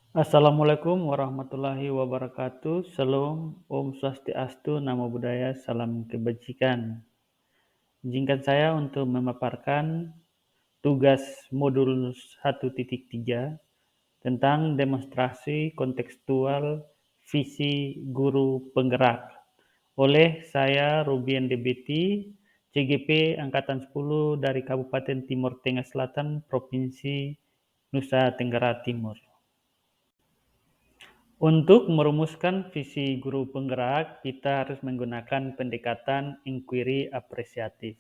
Assalamualaikum warahmatullahi wabarakatuh. Shalom, Om Swastiastu, Namo Buddhaya, Salam Kebajikan. Izinkan saya untuk memaparkan tugas modul 1.3 tentang demonstrasi kontekstual visi guru penggerak oleh saya Rubian DBT, CGP Angkatan 10 dari Kabupaten Timur Tengah Selatan, Provinsi Nusa Tenggara Timur. Untuk merumuskan visi guru penggerak, kita harus menggunakan pendekatan inquiry apresiatif.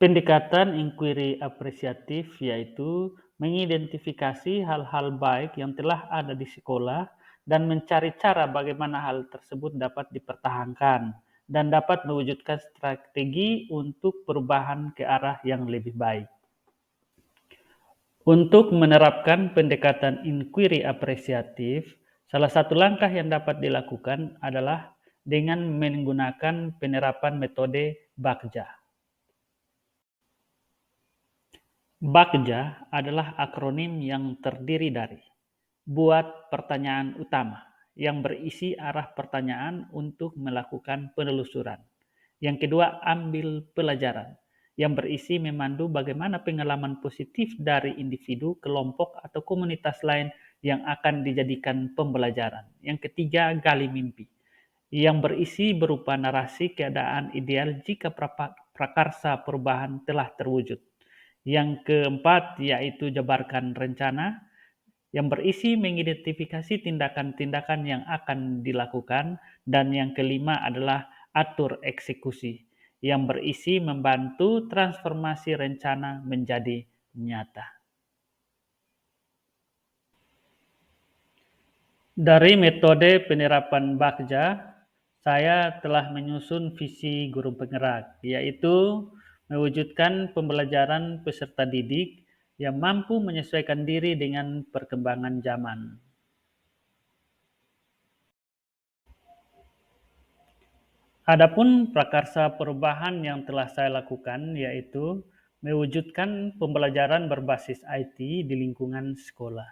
Pendekatan inquiry apresiatif yaitu mengidentifikasi hal-hal baik yang telah ada di sekolah dan mencari cara bagaimana hal tersebut dapat dipertahankan dan dapat mewujudkan strategi untuk perubahan ke arah yang lebih baik. Untuk menerapkan pendekatan inquiry apresiatif, salah satu langkah yang dapat dilakukan adalah dengan menggunakan penerapan metode BAKJA. BAKJA adalah akronim yang terdiri dari buat pertanyaan utama yang berisi arah pertanyaan untuk melakukan penelusuran. Yang kedua, ambil pelajaran yang berisi memandu bagaimana pengalaman positif dari individu, kelompok, atau komunitas lain yang akan dijadikan pembelajaran. Yang ketiga, gali mimpi yang berisi berupa narasi keadaan ideal jika prakarsa perubahan telah terwujud. Yang keempat, yaitu jabarkan rencana yang berisi mengidentifikasi tindakan-tindakan yang akan dilakukan, dan yang kelima adalah atur eksekusi yang berisi membantu transformasi rencana menjadi nyata. Dari metode penerapan BAKJA, saya telah menyusun visi guru penggerak, yaitu mewujudkan pembelajaran peserta didik yang mampu menyesuaikan diri dengan perkembangan zaman. Adapun prakarsa perubahan yang telah saya lakukan yaitu mewujudkan pembelajaran berbasis IT di lingkungan sekolah.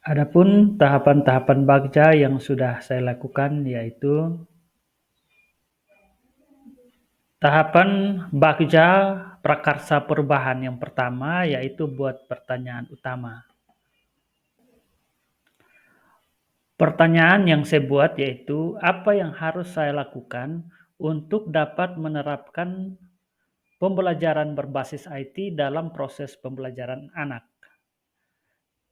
Adapun tahapan-tahapan BAKJA yang sudah saya lakukan yaitu tahapan BAKJA prakarsa perubahan yang pertama yaitu buat pertanyaan utama. Pertanyaan yang saya buat yaitu apa yang harus saya lakukan untuk dapat menerapkan pembelajaran berbasis IT dalam proses pembelajaran anak.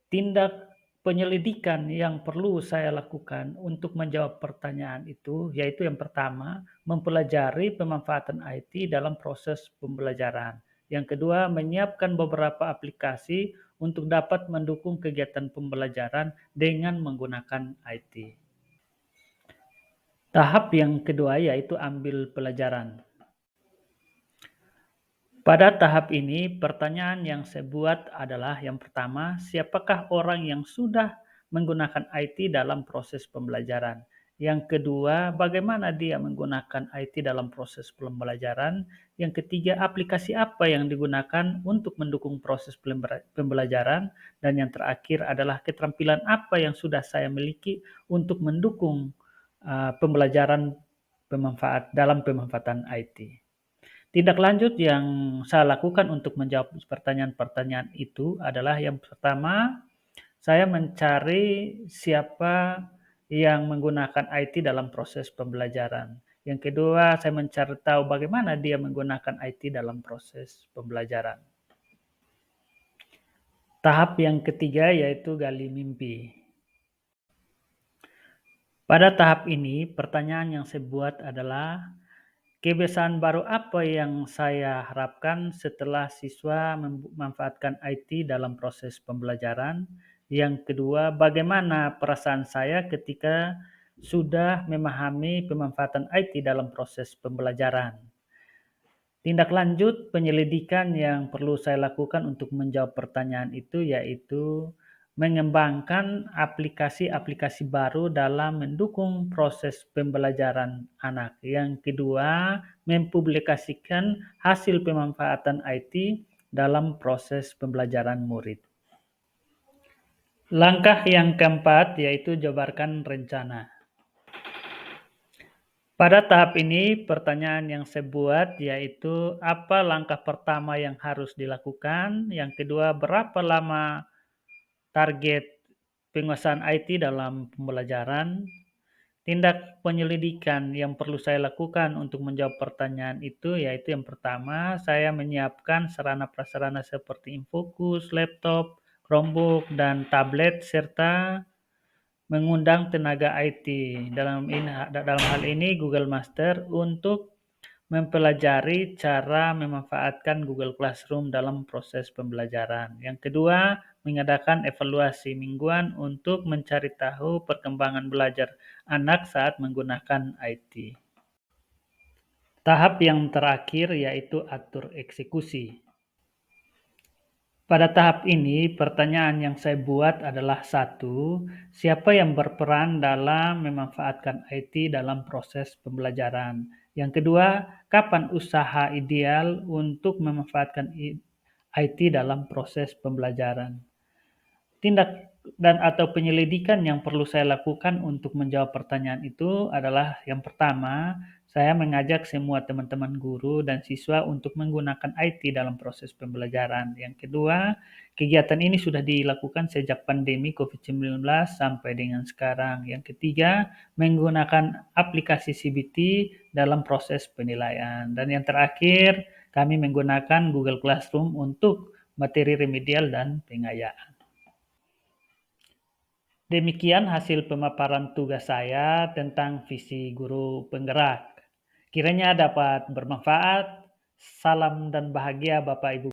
Tindak penyelidikan yang perlu saya lakukan untuk menjawab pertanyaan itu yaitu yang pertama, mempelajari pemanfaatan IT dalam proses pembelajaran. Yang kedua, menyiapkan beberapa aplikasi untuk dapat mendukung kegiatan pembelajaran dengan menggunakan IT. Tahap yang kedua yaitu ambil pelajaran. Pada tahap ini, pertanyaan yang saya buat adalah yang pertama, siapakah orang yang sudah menggunakan IT dalam proses pembelajaran? Yang kedua, bagaimana dia menggunakan IT dalam proses pembelajaran? Yang ketiga, aplikasi apa yang digunakan untuk mendukung proses pembelajaran? Dan yang terakhir adalah keterampilan apa yang sudah saya miliki untuk mendukung pembelajaran dalam pemanfaatan IT. Tindak lanjut yang saya lakukan untuk menjawab pertanyaan-pertanyaan itu adalah yang pertama, saya mencari siapa yang menggunakan IT dalam proses pembelajaran. Yang kedua, saya mencari tahu bagaimana dia menggunakan IT dalam proses pembelajaran. Tahap yang ketiga yaitu gali mimpi. Pada tahap ini, pertanyaan yang saya buat adalah kebiasaan baru apa yang saya harapkan setelah siswa memanfaatkan IT dalam proses pembelajaran? Yang kedua, bagaimana perasaan saya ketika sudah memahami pemanfaatan IT dalam proses pembelajaran? Tindak lanjut penyelidikan yang perlu saya lakukan untuk menjawab pertanyaan itu yaitu mengembangkan aplikasi-aplikasi baru dalam mendukung proses pembelajaran anak. Yang kedua, mempublikasikan hasil pemanfaatan IT dalam proses pembelajaran murid. Langkah yang keempat yaitu jabarkan rencana. Pada tahap ini, pertanyaan yang saya buat yaitu apa langkah pertama yang harus dilakukan, yang kedua berapa lama target penguasaan IT dalam pembelajaran, tindak penyelidikan yang perlu saya lakukan untuk menjawab pertanyaan itu yaitu yang pertama, saya menyiapkan sarana prasarana seperti Infocus, laptop, Chromebook, dan tablet serta mengundang tenaga IT. Dalam hal ini Google Master untuk mempelajari cara memanfaatkan Google Classroom dalam proses pembelajaran. Yang kedua, mengadakan evaluasi mingguan untuk mencari tahu perkembangan belajar anak saat menggunakan IT. Tahap yang terakhir yaitu atur eksekusi. Pada tahap ini, pertanyaan yang saya buat adalah satu, siapa yang berperan dalam memanfaatkan IT dalam proses pembelajaran? Yang kedua, kapan usaha ideal untuk memanfaatkan IT dalam proses pembelajaran? Tindak dan atau penyelidikan yang perlu saya lakukan untuk menjawab pertanyaan itu adalah yang pertama, saya mengajak semua teman-teman guru dan siswa untuk menggunakan IT dalam proses pembelajaran. Yang kedua, kegiatan ini sudah dilakukan sejak pandemi COVID-19 sampai dengan sekarang. Yang ketiga, menggunakan aplikasi CBT dalam proses penilaian. Dan yang terakhir, kami menggunakan Google Classroom untuk materi remedial dan pengayaan. Demikian hasil pemaparan tugas saya tentang visi guru penggerak. Kiranya dapat bermanfaat. Salam dan bahagia Bapak Ibu.